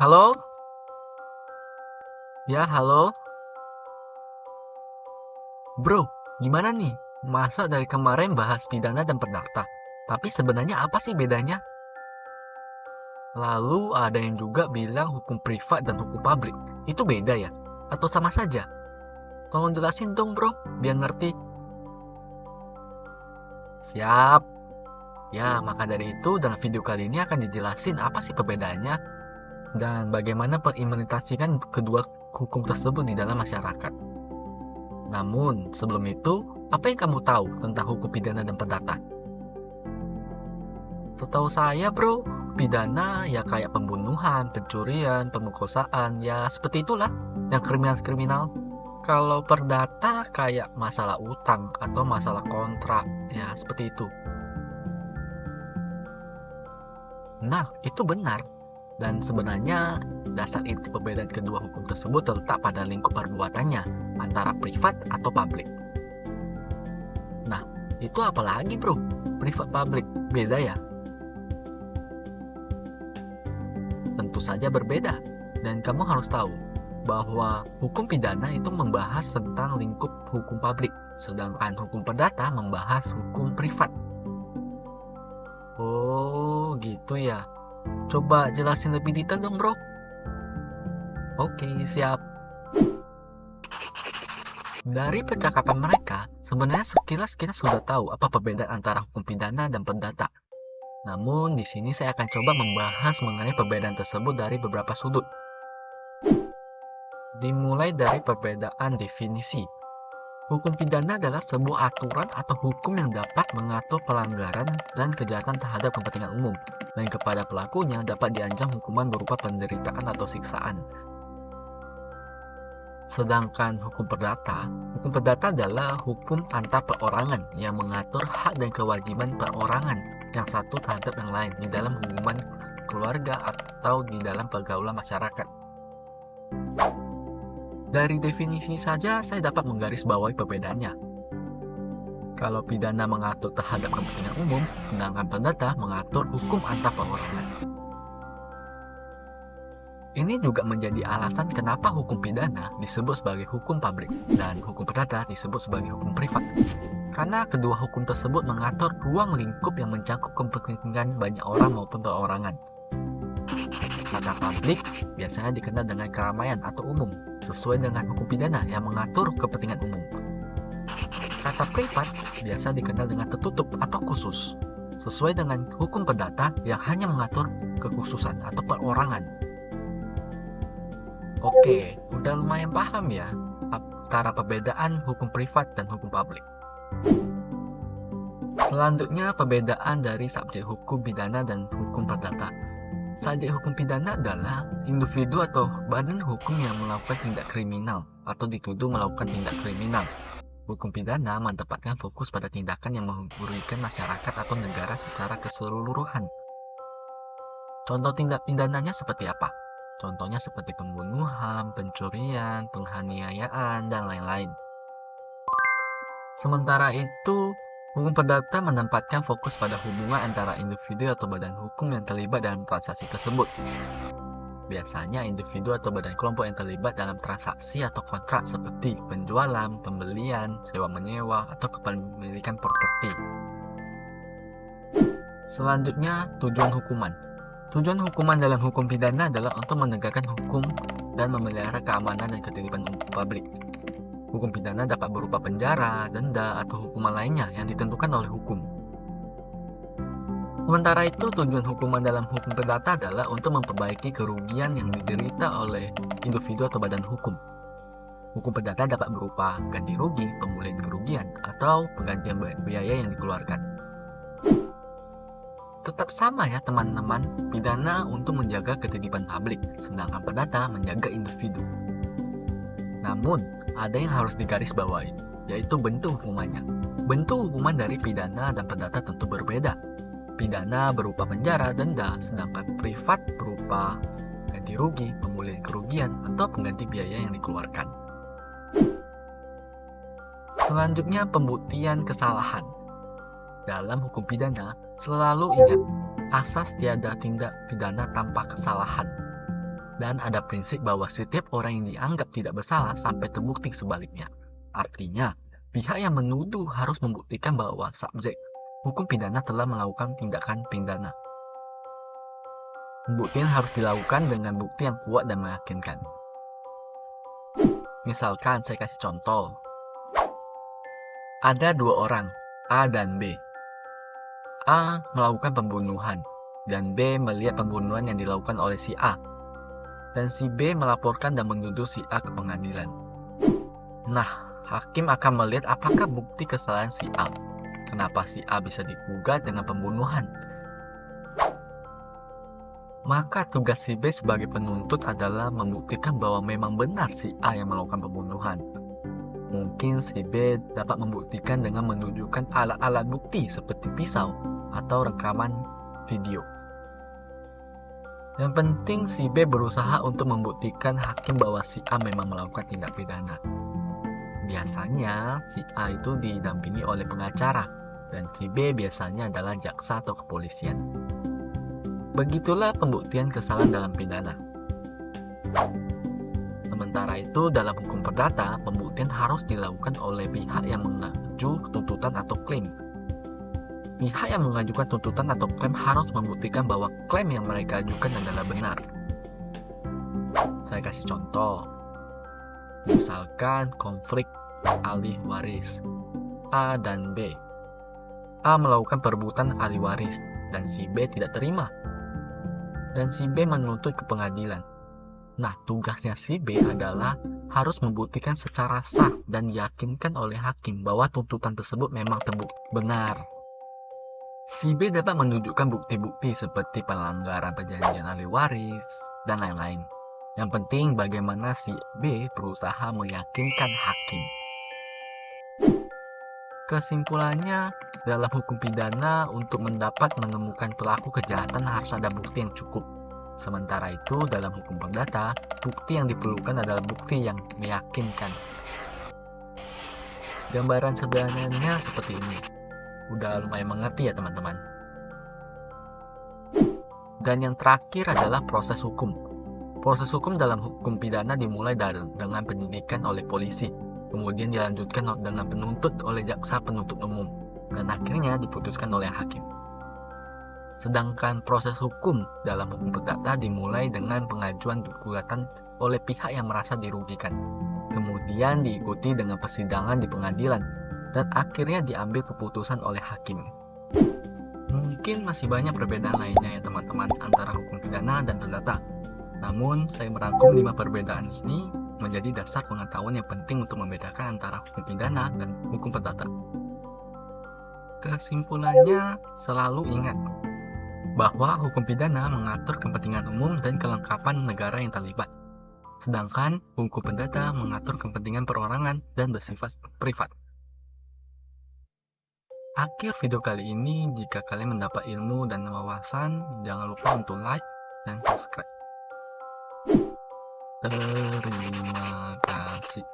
Halo? Ya, halo? Bro, gimana nih? Masa dari kemarin bahas pidana dan perdata? Tapi sebenarnya apa sih bedanya? Lalu ada yang juga bilang hukum privat dan hukum publik. Itu beda ya? Atau sama saja? Tolong jelasin dong bro, biar ngerti. Siap. Ya, maka dari itu dalam video kali ini akan dijelasin apa sih perbedaannya dan bagaimana mengimplementasikan kedua hukum tersebut di dalam masyarakat. Namun, sebelum itu, apa yang kamu tahu tentang hukum pidana dan perdata? Setahu saya bro, pidana ya kayak pembunuhan, pencurian, pemerkosaan, ya seperti itulah yang kriminal-kriminal. Kalau perdata kayak masalah utang atau masalah kontrak, ya seperti itu. Nah, itu benar. Dan sebenarnya dasar inti perbedaan kedua hukum tersebut terletak pada lingkup perbuatannya antara privat atau publik. Nah, itu apalagi bro? Privat publik, beda ya? Tentu saja berbeda. Dan kamu harus tahu bahwa hukum pidana itu membahas tentang lingkup hukum publik, sedangkan hukum perdata membahas hukum privat. Oh, gitu ya. Coba jelasin lebih detail dong, bro. Oke, siap. Dari percakapan mereka, sebenarnya sekilas kita sudah tahu apa perbedaan antara hukum pidana dan perdata. Namun, di sini saya akan coba membahas mengenai perbedaan tersebut dari beberapa sudut. Dimulai dari perbedaan definisi. Hukum pidana adalah sebuah aturan atau hukum yang dapat mengatur pelanggaran dan kejahatan terhadap kepentingan umum, dan kepada pelakunya dapat diancam hukuman berupa penderitaan atau siksaan. Sedangkan hukum perdata adalah hukum antar perorangan yang mengatur hak dan kewajiban perorangan yang satu terhadap yang lain di dalam hubungan keluarga atau di dalam pergaulan masyarakat. Dari definisi saja saya dapat menggarisbawahi perbedaannya. Kalau pidana mengatur terhadap kepentingan umum, sedangkan perdata mengatur hukum antar perorangan. Ini juga menjadi alasan kenapa hukum pidana disebut sebagai hukum publik dan hukum perdata disebut sebagai hukum privat. Karena kedua hukum tersebut mengatur ruang lingkup yang mencakup kepentingan banyak orang maupun perorangan. Kata publik biasanya dikenal dengan keramaian atau umum, sesuai dengan hukum pidana yang mengatur kepentingan umum. Kata privat biasa dikenal dengan tertutup atau khusus, sesuai dengan hukum perdata yang hanya mengatur kekhususan atau perorangan. Oke, udah lumayan paham ya antara perbedaan hukum privat dan hukum publik. Selanjutnya perbedaan dari subjek hukum pidana dan hukum perdata. Subjek hukum pidana adalah individu atau badan hukum yang melakukan tindak kriminal atau dituduh melakukan tindak kriminal. Hukum pidana menempatkan fokus pada tindakan yang merugikan masyarakat atau negara secara keseluruhan. Contoh tindak pidananya seperti apa? Contohnya seperti pembunuhan, pencurian, penganiayaan, dan lain-lain. Sementara itu, hukum perdata menempatkan fokus pada hubungan antara individu atau badan hukum yang terlibat dalam transaksi tersebut. Biasanya individu atau badan kelompok yang terlibat dalam transaksi atau kontrak seperti penjualan, pembelian, sewa-menyewa, atau kepemilikan properti. Selanjutnya, tujuan hukuman. Tujuan hukuman dalam hukum pidana adalah untuk menegakkan hukum dan memelihara keamanan dan ketertiban publik. Hukum pidana dapat berupa penjara, denda, atau hukuman lainnya yang ditentukan oleh hukum. Sementara itu, tujuan hukuman dalam hukum perdata adalah untuk memperbaiki kerugian yang diderita oleh individu atau badan hukum. Hukum perdata dapat berupa ganti rugi, pemulihan kerugian, atau penggantian biaya yang dikeluarkan. Tetap sama ya teman-teman, pidana untuk menjaga ketertiban publik, sedangkan perdata menjaga individu. Namun, ada yang harus digarisbawahi, yaitu bentuk hukumannya. Bentuk hukuman dari pidana dan perdata tentu berbeda. Pidana berupa penjara, denda, sedangkan privat berupa ganti rugi, pemulihan kerugian, atau pengganti biaya yang dikeluarkan. Selanjutnya, pembuktian kesalahan. Dalam hukum pidana, selalu ingat, asas tiada tindak pidana tanpa kesalahan. Dan ada prinsip bahwa setiap orang yang dianggap tidak bersalah sampai terbukti sebaliknya. Artinya, pihak yang menuduh harus membuktikan bahwa subjek hukum pidana telah melakukan tindakan pidana. Pembuktian harus dilakukan dengan bukti yang kuat dan meyakinkan. Misalkan saya kasih contoh. Ada dua orang, A dan B. A melakukan pembunuhan, dan B melihat pembunuhan yang dilakukan oleh si A. Dan si B melaporkan dan menuduh si A ke pengadilan. Nah, hakim akan melihat apakah bukti kesalahan si A. Kenapa si A bisa digugat dengan pembunuhan? Maka tugas si B sebagai penuntut adalah membuktikan bahwa memang benar si A yang melakukan pembunuhan. Mungkin si B dapat membuktikan dengan menunjukkan alat-alat bukti seperti pisau atau rekaman video. Yang penting si B berusaha untuk membuktikan hakim bahwa si A memang melakukan tindak pidana. Biasanya si A itu didampingi oleh pengacara dan si B biasanya adalah jaksa atau kepolisian. Begitulah pembuktian kesalahan dalam pidana. Sementara itu, dalam hukum perdata, pembuktian harus dilakukan oleh pihak yang mengajukan tuntutan atau klaim. Pihak yang mengajukan tuntutan atau klaim harus membuktikan bahwa klaim yang mereka ajukan adalah benar. Saya kasih contoh. Misalkan konflik ahli waris A dan B. A melakukan perebutan ahli waris dan si B tidak terima. Dan si B menuntut ke pengadilan. Nah, tugasnya si B adalah harus membuktikan secara sah dan diyakinkan oleh hakim bahwa tuntutan tersebut memang terbukti benar. Si B dapat menunjukkan bukti-bukti seperti pelanggaran perjanjian ahli waris dan lain-lain. Yang penting bagaimana si B berusaha meyakinkan hakim. Kesimpulannya, dalam hukum pidana untuk menemukan pelaku kejahatan harus ada bukti yang cukup. Sementara itu, dalam hukum perdata, bukti yang diperlukan adalah bukti yang meyakinkan. Gambaran sederhananya seperti ini. Udah lumayan mengerti ya teman-teman. Dan yang terakhir adalah proses hukum. Proses hukum dalam hukum pidana dimulai dengan penyidikan oleh polisi, kemudian dilanjutkan dengan penuntut oleh jaksa penuntut umum, dan akhirnya diputuskan oleh hakim. Sedangkan proses hukum dalam hukum perdata dimulai dengan pengajuan gugatan oleh pihak yang merasa dirugikan, kemudian diikuti dengan persidangan di pengadilan, dan akhirnya diambil keputusan oleh hakim. Mungkin masih banyak perbedaan lainnya ya teman-teman antara hukum pidana dan perdata. Namun, saya merangkum 5 perbedaan ini menjadi dasar pengetahuan yang penting untuk membedakan antara hukum pidana dan hukum perdata. Kesimpulannya, selalu ingat bahwa hukum pidana mengatur kepentingan umum dan kelengkapan negara yang terlibat. Sedangkan hukum perdata mengatur kepentingan perorangan dan bersifat privat. Akhir video kali ini, jika kalian mendapat ilmu dan wawasan, jangan lupa untuk like dan subscribe. Terima kasih.